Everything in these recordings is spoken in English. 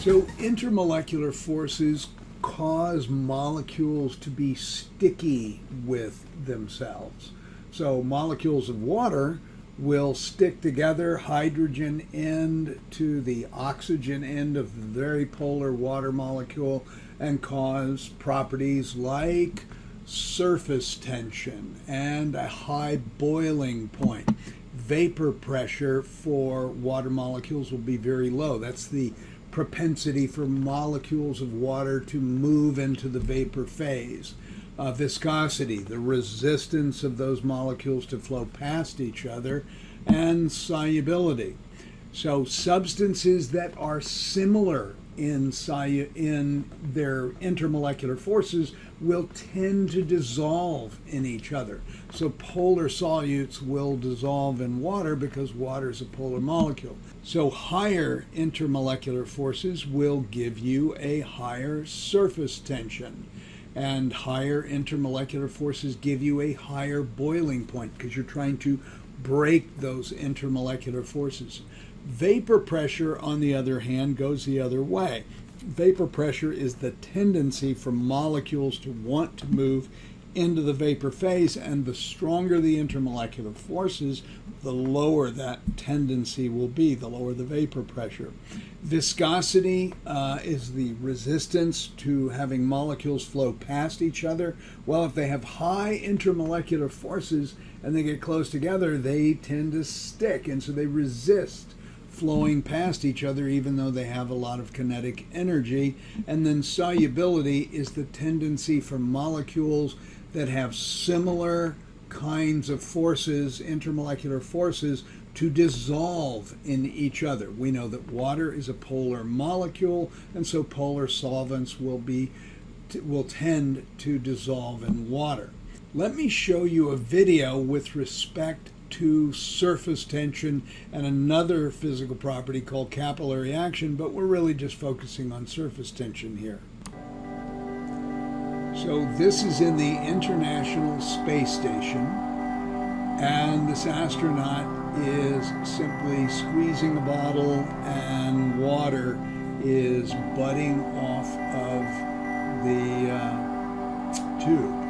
So intermolecular forces cause molecules to be sticky with themselves. So molecules of water will stick together, hydrogen end to the oxygen end of the very polar water molecule, and cause properties like surface tension and a high boiling point. Vapor pressure for water molecules will be very low. That's the propensity for molecules of water to move into the vapor phase. Viscosity, the resistance of those molecules to flow past each other, and solubility. So substances that are similar in their intermolecular forces will tend to dissolve in each other. So polar solutes will dissolve in water because water is a polar molecule. So higher intermolecular forces will give you a higher surface tension, and higher intermolecular forces give you a higher boiling point because you're trying to break those intermolecular forces. Vapor pressure, on the other hand, goes the other way. Vapor pressure is the tendency for molecules to want to move into the vapor phase, and the stronger the intermolecular forces, the lower that tendency will be, the lower the vapor pressure. Viscosity is the resistance to having molecules flow past each other. Well, if they have high intermolecular forces and they get close together, they tend to stick, and so they resist flowing past each other even though they have a lot of kinetic energy. And then solubility is the tendency for molecules that have similar kinds of forces, intermolecular forces, to dissolve in each other. We know that water is a polar molecule, and so polar solvents will tend to dissolve in water. Let me show you a video with respect to surface tension and another physical property called capillary action, but we're really just focusing on surface tension here. So this is in the International Space Station, and this astronaut is simply squeezing a bottle and water is budding off of the tube.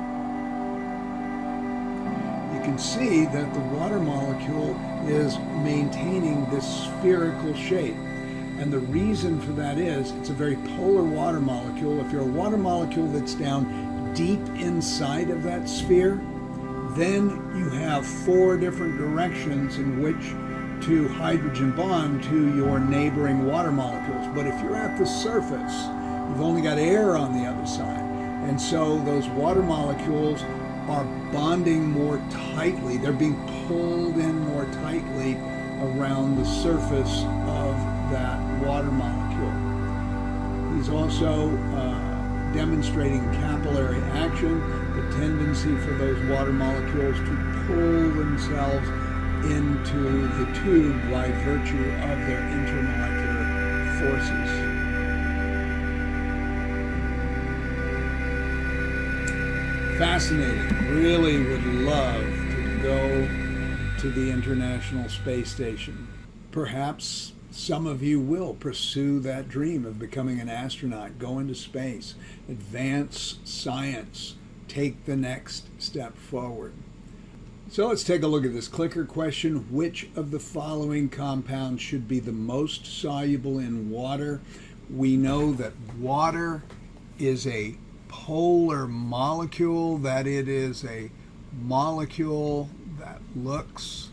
You can see that the water molecule is maintaining this spherical shape. And the reason for that is it's a very polar water molecule. If you're a water molecule that's down deep inside of that sphere, then you have 4 different directions in which to hydrogen bond to your neighboring water molecules. But if you're at the surface, you've only got air on the other side. And so those water molecules are bonding more tightly. They're being pulled in more tightly around the surface of that water molecule. He's also demonstrating capillary action, the tendency for those water molecules to pull themselves into the tube by virtue of their intermolecular forces. Fascinating. Really would love to go to the International Space Station. Perhaps some of you will pursue that dream of becoming an astronaut, go into space, advance science, take the next step forward. So let's take a look at this clicker question. Which of the following compounds should be the most soluble in water? We know that water is a polar molecule, that it is a molecule that looks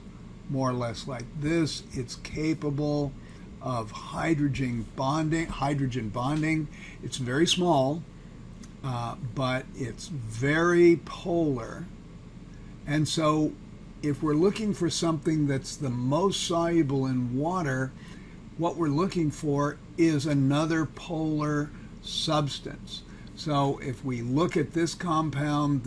more or less like this. It's capable of hydrogen bonding. It's very small, but it's very polar. And so if we're looking for something that's the most soluble in water, what we're looking for is another polar substance. So if we look at this compound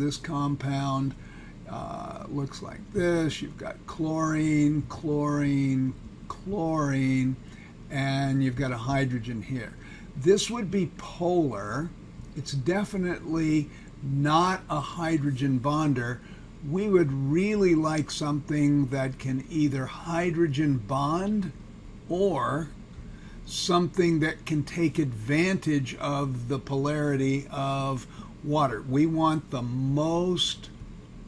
looks like this. You've got chlorine, chlorine, chlorine, and you've got a hydrogen here. This would be polar. It's definitely not a hydrogen bonder. We would really like something that can either hydrogen bond or something that can take advantage of the polarity of water. We want the most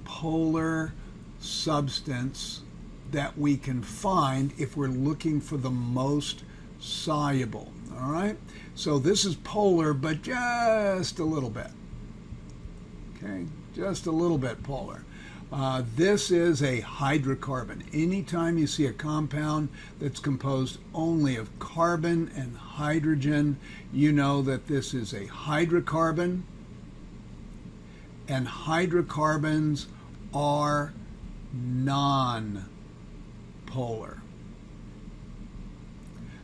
polar substance that we can find if we're looking for the most soluble. All right, so this is polar, but just a little bit. Okay, just a little bit polar. This is a hydrocarbon. Anytime you see a compound that's composed only of carbon and hydrogen, you know that this is a hydrocarbon, and hydrocarbons are non-polar.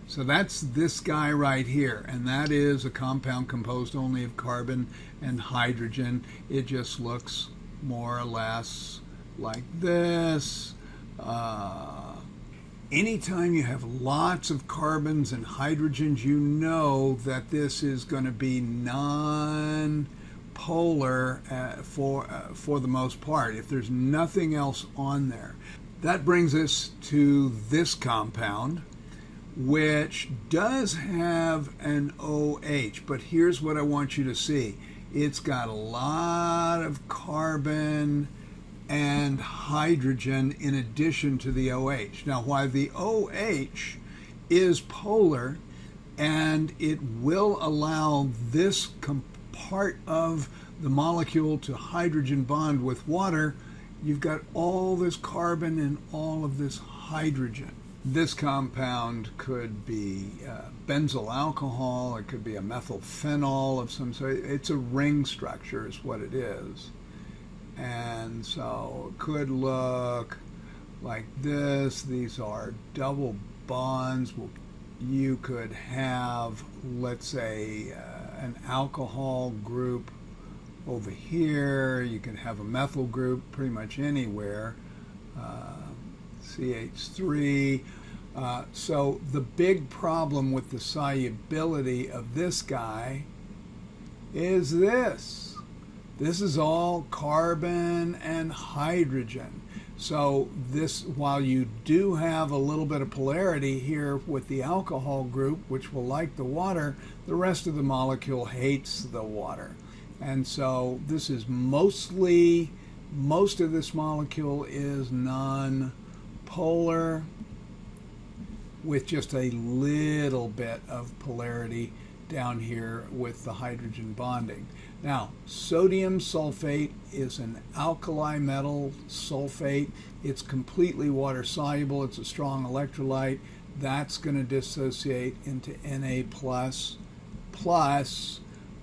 So that's this guy right here, and that is a compound composed only of carbon and hydrogen. It just looks more or less like this. Anytime you have lots of carbons and hydrogens, you know that this is going to be non-polar for the most part, if there's nothing else on there. That brings us to this compound, which does have an OH, but here's what I want you to see. It's got a lot of carbon and hydrogen in addition to the OH. Now, while the OH is polar and it will allow this part of the molecule to hydrogen bond with water, you've got all this carbon and all of this hydrogen. This compound could be benzyl alcohol, it could be a methylphenol of some sort. It's a ring structure is what it is. And so it could look like this. These are double bonds. You could have, let's say, an alcohol group over here. You could have a methyl group pretty much anywhere. CH3. So the big problem with the solubility of this guy is this. This is all carbon and hydrogen. So this, while you do have a little bit of polarity here with the alcohol group, which will like the water, the rest of the molecule hates the water. And so this is most of this molecule is non-polar, with just a little bit of polarity down here with the hydrogen bonding. Now, sodium sulfate is an alkali metal sulfate. It's completely water soluble. It's a strong electrolyte. That's going to dissociate into Na plus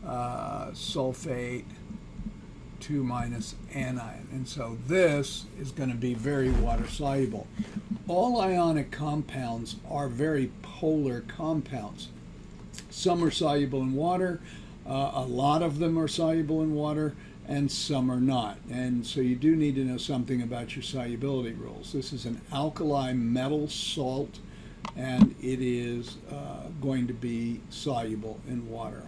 sulfate 2 minus anion. And so this is going to be very water soluble. All ionic compounds are very polar compounds. Some are soluble in water, a lot of them are soluble in water, and some are not. And so you do need to know something about your solubility rules. This is an alkali metal salt, and it is going to be soluble in water.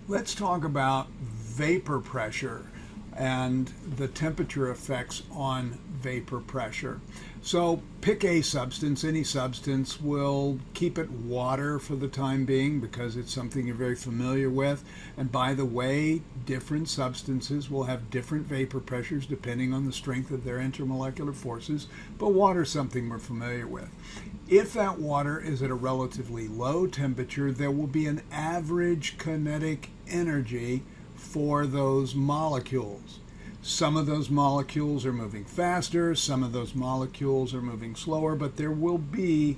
Let's talk about vapor pressure and the temperature effects on vapor pressure. So pick a substance. Any substance. Will keep it water for the time being because it's something you're very familiar with. And by the way, different substances will have different vapor pressures depending on the strength of their intermolecular forces, but water is something we're familiar with. If that water is at a relatively low temperature, there will be an average kinetic energy for those molecules. Some of those molecules are moving faster, some of those molecules are moving slower, but there will be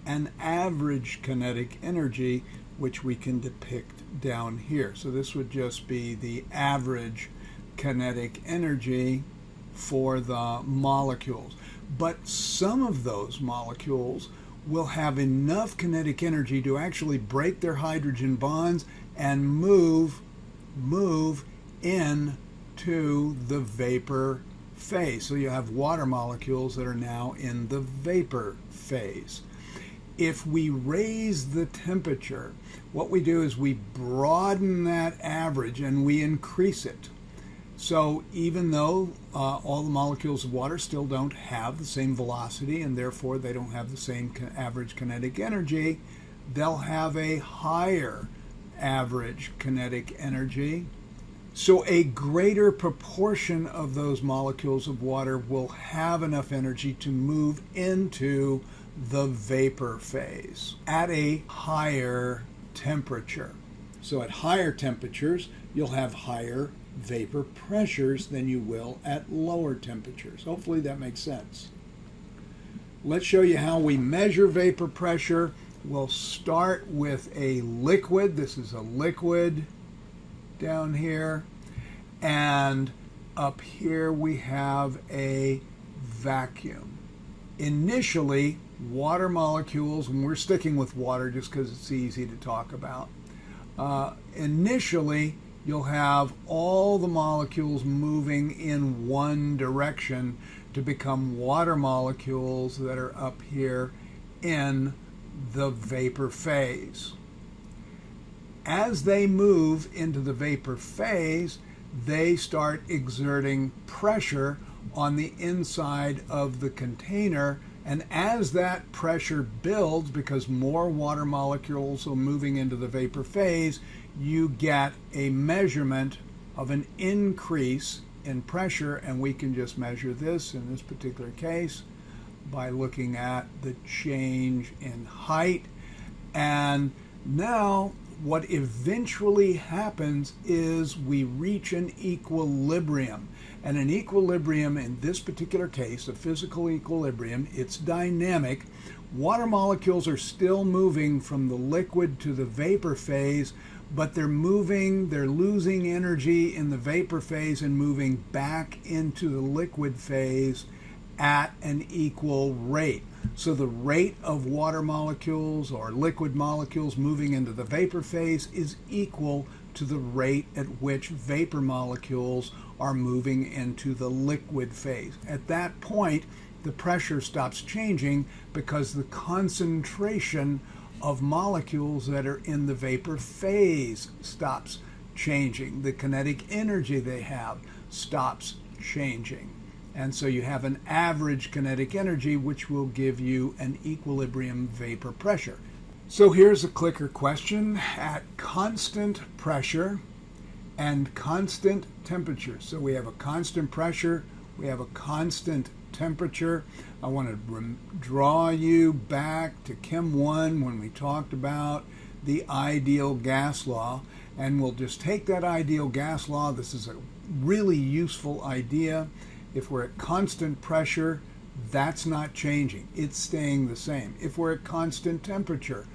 an average kinetic energy which we can depict down here. So this would just be the average kinetic energy for the molecules. But some of those molecules will have enough kinetic energy to actually break their hydrogen bonds and move into the vapor phase. So you have water molecules that are now in the vapor phase. If we raise the temperature, what we do is we broaden that average and we increase it. So even though all the molecules of water still don't have the same velocity and therefore they don't have the same average kinetic energy, they'll have a higher average kinetic energy. So a greater proportion of those molecules of water will have enough energy to move into the vapor phase at a higher temperature. So at higher temperatures, you'll have higher vapor pressures than you will at lower temperatures. Hopefully that makes sense. Let's show you how we measure vapor pressure. We'll start with a liquid. This is a liquid down here. And up here we have a vacuum. Initially, water molecules, and we're sticking with water just because it's easy to talk about. Initially, you'll have all the molecules moving in one direction to become water molecules that are up here in the vapor phase. As they move into the vapor phase, they start exerting pressure on the inside of the container, and as that pressure builds, because more water molecules are moving into the vapor phase, you get a measurement of an increase in pressure, and we can just measure this in this particular case by looking at the change in height. And now what eventually happens is we reach an equilibrium. And an equilibrium in this particular case, a physical equilibrium, it's dynamic. Water molecules are still moving from the liquid to the vapor phase, but they're losing energy in the vapor phase and moving back into the liquid phase at an equal rate. So the rate of water molecules or liquid molecules moving into the vapor phase is equal to the rate at which vapor molecules are moving into the liquid phase. At that point, the pressure stops changing because the concentration of molecules that are in the vapor phase stops changing. The kinetic energy they have stops changing. And so you have an average kinetic energy, which will give you an equilibrium vapor pressure. So here's a clicker question. At constant pressure and constant temperature, so we have a constant pressure, we have a constant temperature. I want to draw you back to Chem 1 when we talked about the ideal gas law, and we'll just take that ideal gas law. This is a really useful idea. If we're at constant pressure, that's not changing. It's staying the same. If we're at constant temperature,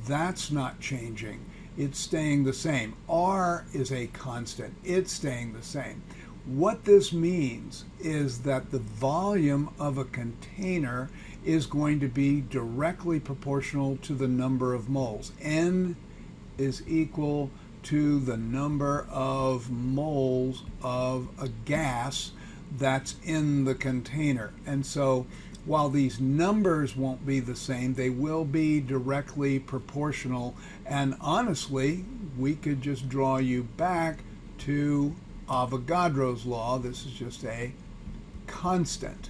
that's not changing. It's staying the same. R is a constant. It's staying the same. What this means is that the volume of a container is going to be directly proportional to the number of moles. N is equal to the number of moles of a gas that's in the container. And so while these numbers won't be the same, they will be directly proportional. And honestly, we could just draw you back to Avogadro's law. This is just a constant.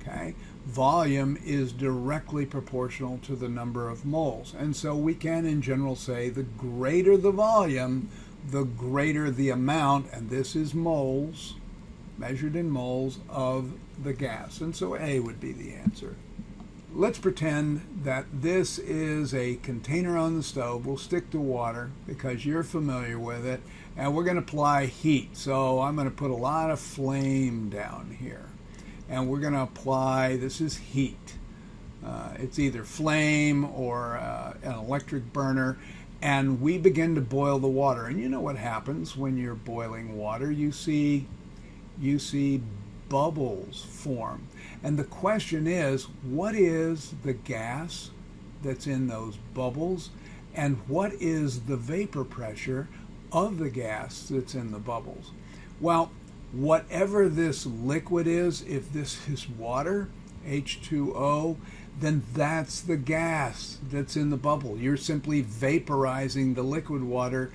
Okay? Volume is directly proportional to the number of moles. And so we can in general say the greater the volume, the greater the amount, and this is moles, measured in moles of the gas. And so A would be the answer. Let's pretend that this is a container on the stove. We'll stick to water because you're familiar with it. And we're going to apply heat. So I'm going to put a lot of flame down here. And we're going to apply, this is heat. It's either flame or an electric burner. And we begin to boil the water. And you know what happens when you're boiling water. You see bubbles form. And the question is, what is the gas that's in those bubbles? And what is the vapor pressure of the gas that's in the bubbles? Well, whatever this liquid is, if this is water, H2O, then that's the gas that's in the bubble. You're simply vaporizing the liquid water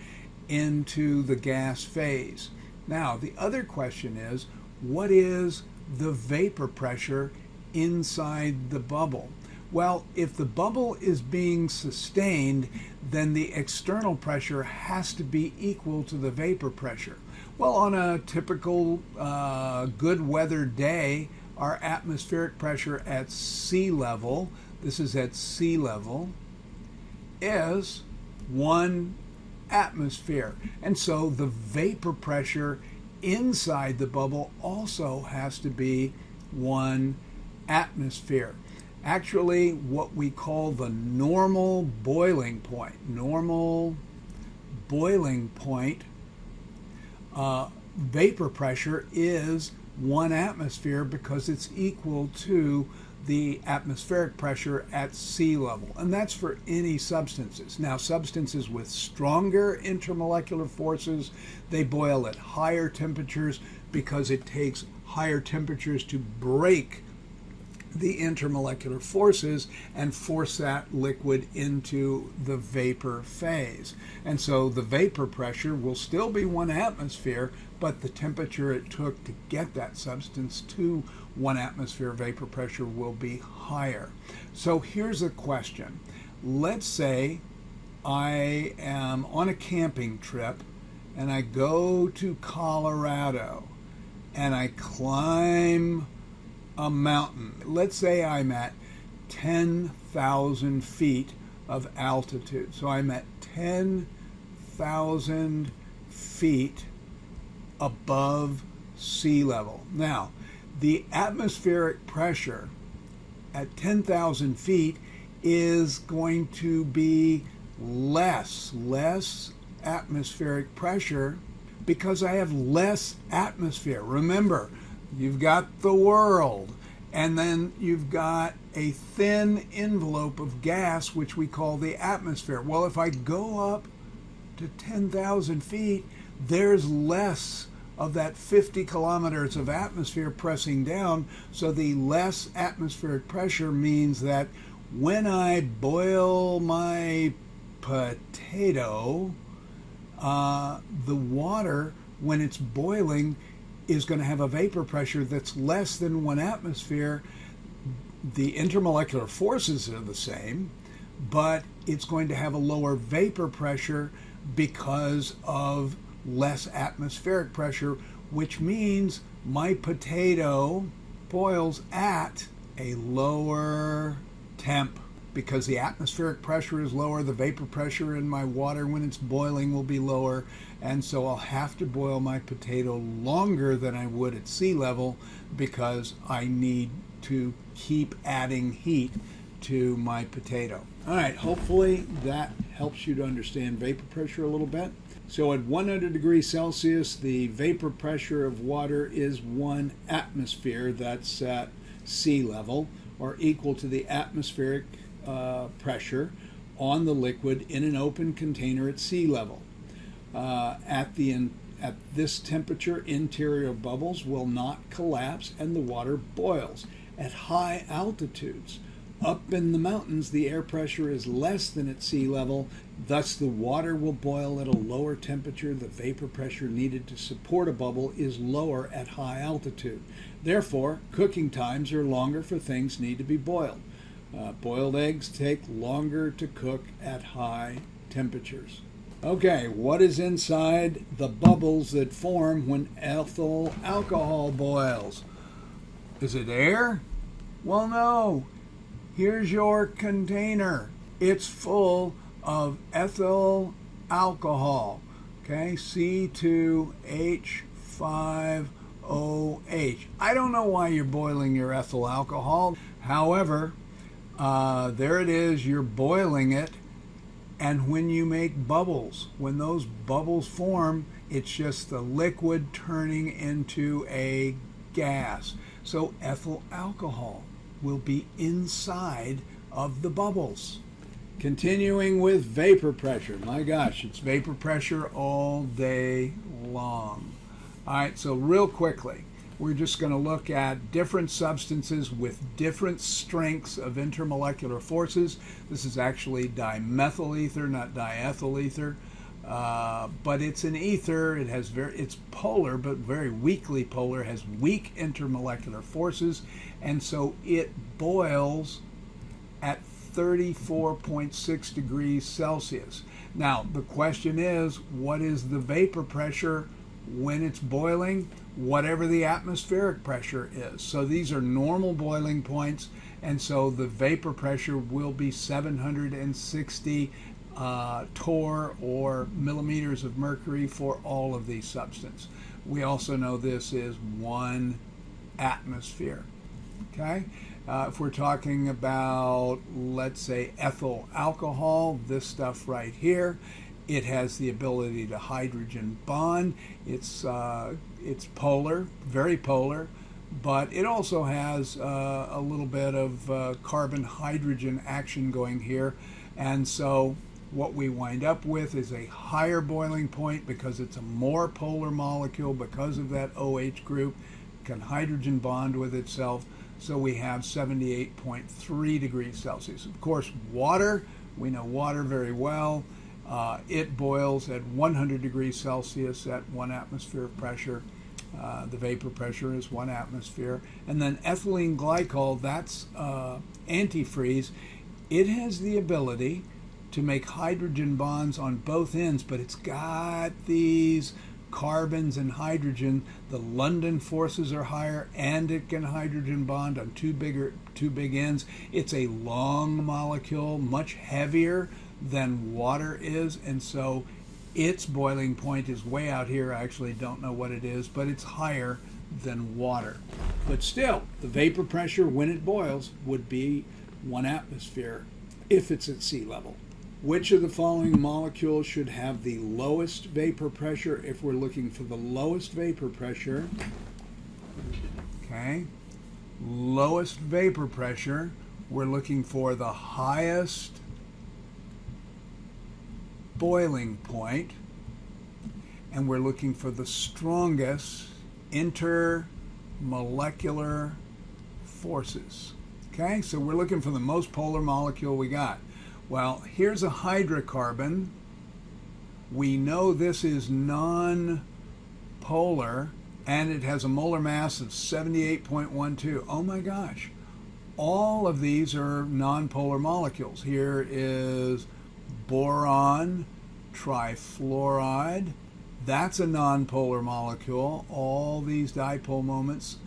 into the gas phase. Now, the other question is, what is the vapor pressure inside the bubble? Well, if the bubble is being sustained, then the external pressure has to be equal to the vapor pressure. Well, on a typical good weather day, our atmospheric pressure at sea level, this is at sea level, is 1 atmosphere. And so the vapor pressure inside the bubble also has to be 1 atmosphere. Actually, what we call the normal boiling point, vapor pressure is 1 atmosphere because it's equal to the atmospheric pressure at sea level. And that's for any substances. Now, substances with stronger intermolecular forces, they boil at higher temperatures because it takes higher temperatures to break the intermolecular forces and force that liquid into the vapor phase. And so the vapor pressure will still be 1 atmosphere, but the temperature it took to get that substance to 1 atmosphere vapor pressure will be higher. So here's a question. Let's say I am on a camping trip and I go to Colorado and I climb a mountain. Let's say I'm at 10,000 feet of altitude. So I'm at 10,000 feet above sea level. Now, the atmospheric pressure at 10,000 feet is going to be less atmospheric pressure because I have less atmosphere. Remember, you've got the world, and then you've got a thin envelope of gas, which we call the atmosphere. Well, if I go up to 10,000 feet, there's less of that 50 kilometers of atmosphere pressing down, so the less atmospheric pressure means that when I boil my potato, the water, when it's boiling, is going to have a vapor pressure that's less than 1 atmosphere. The intermolecular forces are the same, but it's going to have a lower vapor pressure because of less atmospheric pressure, which means my potato boils at a lower temp. Because the atmospheric pressure is lower, the vapor pressure in my water when it's boiling will be lower, and so I'll have to boil my potato longer than I would at sea level because I need to keep adding heat to my potato. All right, hopefully that helps you to understand vapor pressure a little bit. So at 100 degrees Celsius, the vapor pressure of water is 1 atmosphere. That's at sea level, or equal to the atmospheric pressure on the liquid in an open container at sea level. At this temperature, interior bubbles will not collapse and the water boils. At high altitudes, up in the mountains, the air pressure is less than at sea level, thus the water will boil at a lower temperature. The vapor pressure needed to support a bubble is lower at high altitude. Therefore, cooking times are longer for things need to be boiled. Boiled eggs take longer to cook at high temperatures. Okay, what is inside the bubbles that form when ethyl alcohol boils? Is it air? Well, no. Here's your container. It's full of ethyl alcohol. Okay, C2H5OH. I don't know why you're boiling your ethyl alcohol. However, there it is, you're boiling it, and when you make bubbles, when those bubbles form, it's just the liquid turning into a gas. So ethyl alcohol will be inside of the bubbles. Continuing with vapor pressure. My gosh, it's vapor pressure all day long. All right, so real quickly, we're just going to look at different substances with different strengths of intermolecular forces. This is actually dimethyl ether, not diethyl ether, but it's an ether. It's polar, but very weakly polar, has weak intermolecular forces, and so it boils at 34.6 degrees Celsius. Now, the question is, what is the vapor pressure when it's boiling? Whatever the atmospheric pressure is. So these are normal boiling points, and so the vapor pressure will be 760 torr, or millimeters of mercury, for all of these substances. We also know this is 1 atmosphere. Okay? If we're talking about, let's say, ethyl alcohol, this stuff right here, it has the ability to hydrogen bond. It's polar, very polar, but it also has a little bit of carbon-hydrogen action going here. And so what we wind up with is a higher boiling point because it's a more polar molecule because of that OH group, can hydrogen bond with itself. So we have 78.3 degrees Celsius. Of course, water, we know water very well. It boils at 100 degrees Celsius at 1 atmosphere of pressure. The vapor pressure is 1 atmosphere. And then ethylene glycol, that's antifreeze. It has the ability to make hydrogen bonds on both ends, but it's got these carbons and hydrogen. The London forces are higher, and it can hydrogen bond on two big ends. It's a long molecule, much heavier than water is, and so its boiling point is way out here. I actually don't know what it is, but it's higher than water. But still, the vapor pressure when it boils would be 1 atmosphere if it's at sea level. Which of the following molecules should have the lowest vapor pressure? If we're looking for the lowest vapor pressure, okay, lowest vapor pressure, we're looking for the highest boiling point, and we're looking for the strongest intermolecular forces. Okay, so we're looking for the most polar molecule we got. Well, here's a hydrocarbon. We know this is non-polar, and it has a molar mass of 78.12. Oh my gosh. All of these are non-polar molecules. Here is boron trifluoride. That's a non-polar molecule. All these dipole moments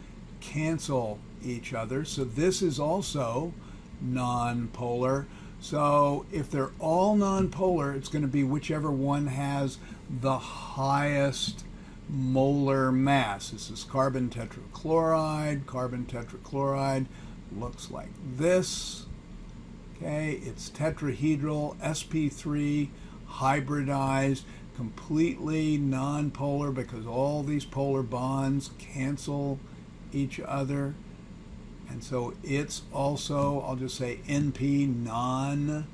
cancel each other. So this is also non-polar. So if they're all non-polar, it's going to be whichever one has the highest molar mass. This is carbon tetrachloride. Carbon tetrachloride looks like this. Okay, it's tetrahedral, sp3, hybridized, completely non-polar because all these polar bonds cancel each other. And so it's also, I'll just say NP, non-polar.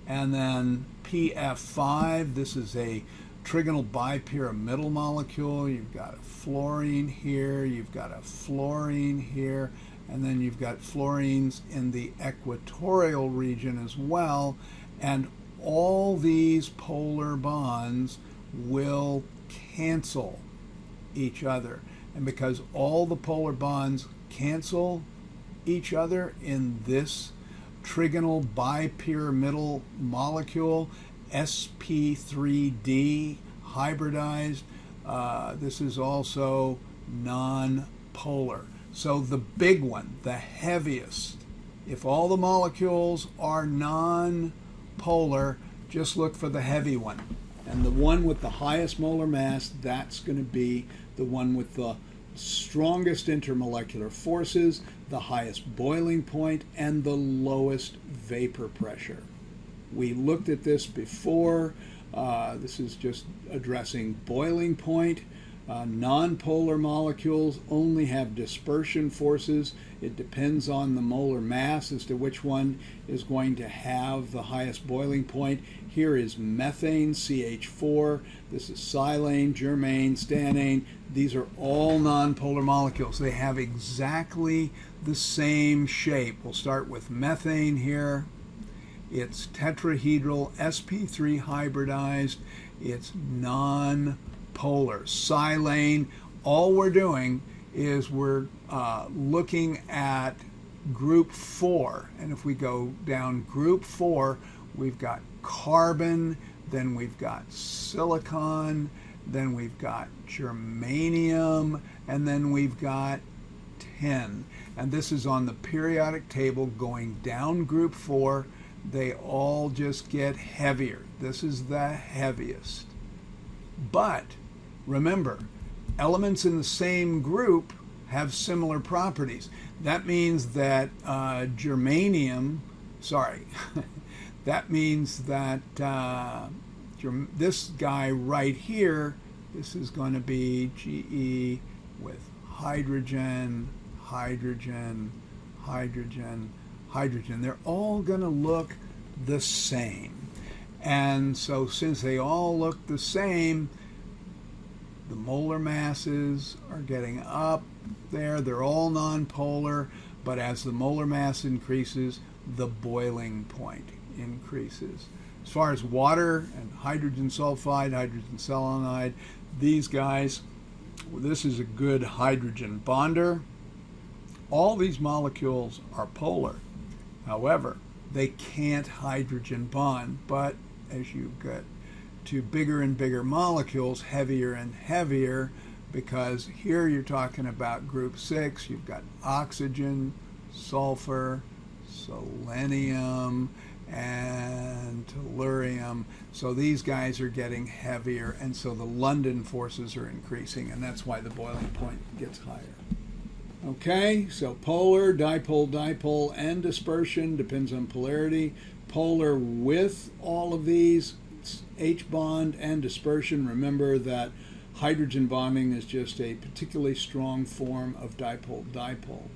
And then PF5, this is a trigonal bipyramidal molecule. You've got a fluorine here, you've got a fluorine here, and then you've got fluorines in the equatorial region as well. And all these polar bonds will cancel each other. And because all the polar bonds cancel each other in this trigonal bipyramidal molecule, sp3d, hybridized, this is also non-polar. So the big one, the heaviest, if all the molecules are non-polar, just look for the heavy one. And the one with the highest molar mass, that's going to be the one with the strongest intermolecular forces, the highest boiling point, and the lowest vapor pressure. We looked at this before. This is just addressing boiling point. Non-polar molecules only have dispersion forces. It depends on the molar mass as to which one is going to have the highest boiling point. Here is methane, CH4. This is silane, germane, stannane. These are all non-polar molecules. They have exactly the same shape. We'll start with methane here. It's tetrahedral, sp3 hybridized. It's non-polar. Silane, all we're doing is we're looking at group 4. And if we go down group 4, we've got carbon, then we've got silicon, then we've got germanium, and then we've got tin. And this is on the periodic table going down group 4. They all just get heavier. This is the heaviest. But remember, elements in the same group have similar properties. That means that that means that this guy right here, this is going to be Ge with hydrogen, hydrogen, hydrogen, hydrogen. They're all going to look the same. And so since they all look the same, the molar masses are getting up there. They're all nonpolar, but as the molar mass increases, the boiling point increases. As far as water and hydrogen sulfide, hydrogen selenide, these guys, this is a good hydrogen bonder. All these molecules are polar. However, they can't hydrogen bond, but as you get to bigger and bigger molecules, heavier and heavier, because here you're talking about group 6, you've got oxygen, sulfur, selenium, and tellurium. So these guys are getting heavier, and so the London forces are increasing, and that's why the boiling point gets higher. Okay, so polar, dipole, dipole, and dispersion depends on polarity. Polar with all of these, H bond and dispersion. Remember that hydrogen bonding is just a particularly strong form of dipole-dipole.